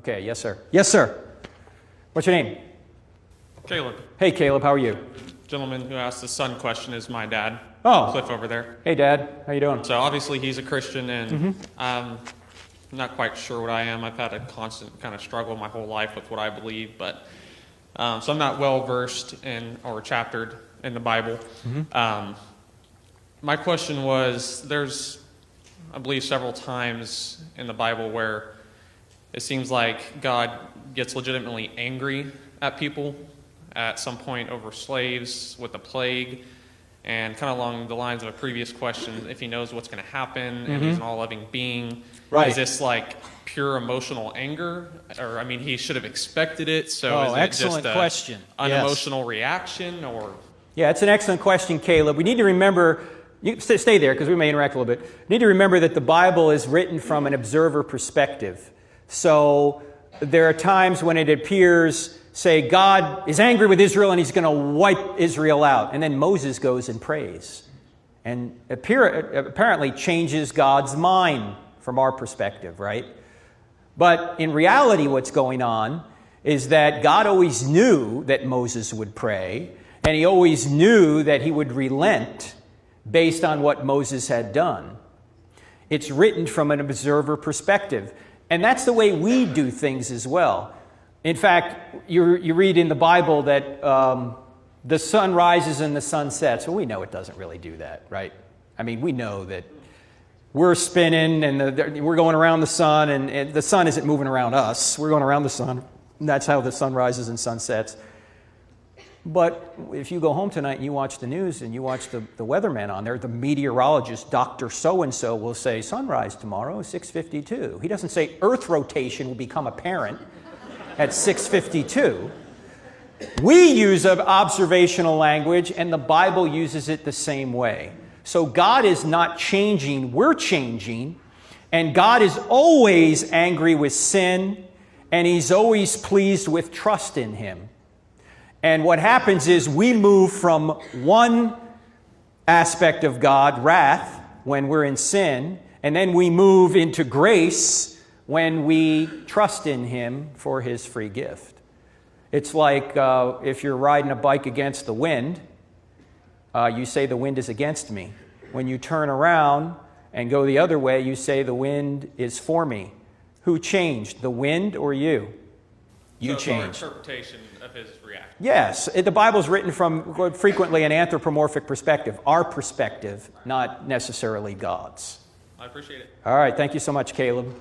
Okay, yes, sir. Yes, sir. What's your name? Caleb. Hey, Caleb, how are you? Gentleman who asked the son question is my dad. Oh. Cliff over there. Hey, Dad. How you doing? So obviously he's a Christian, and I'm not quite sure what I am. I've had a constant kind of struggle my whole life with what I believe, but so I'm not well versed in or chaptered in the Bible. My question was, there's, I believe, several times in the Bible where it seems like God gets legitimately angry at people at some point over slaves with the plague, and kind of along the lines of a previous question, if he knows what's going to happen and he's an all-loving being, is this like pure emotional anger? Or, I mean, he should have expected it, so is it excellent just question. unemotional reaction? Or Yeah, it's an excellent question, Caleb. We need to remember, you stay there because we may interact a little bit. We need to remember that the Bible is written from an observer perspective. So there are times when it appears, say, God is angry with Israel and he's going to wipe Israel out. And then Moses goes and prays and apparently changes God's mind from our perspective, right? But in reality, what's going on is that God always knew that Moses would pray, and he always knew that he would relent based on what Moses had done. It's written from an observer perspective. And that's the way we do things as well. In fact, you read in the Bible that the sun rises and the sun sets. Well, we know it doesn't really do that, right? I mean, we know that we're spinning and we're going around the sun, and the sun isn't moving around us. We're going around the sun. And that's how the sun rises and sun sets. But if you go home tonight and you watch the news and you watch the weatherman on there, the meteorologist, Dr. So-and-so, will say sunrise tomorrow, 6:52. He doesn't say Earth rotation will become apparent at 6:52. We use observational language, and the Bible uses it the same way. So God is not changing, we're changing, and God is always angry with sin, and he's always pleased with trust in him. And what happens is we move from one aspect of God, wrath, when we're in sin, and then we move into grace when we trust in him for his free gift. It's like if you're riding a bike against the wind, you say the wind is against me. When you turn around and go the other way, you say the wind is for me. Who changed, the wind or you? You changed. So interpretation of his reaction. Yes, the Bible's written from frequently an anthropomorphic perspective, our perspective, not necessarily God's. I appreciate it. All right, thank you so much, Caleb.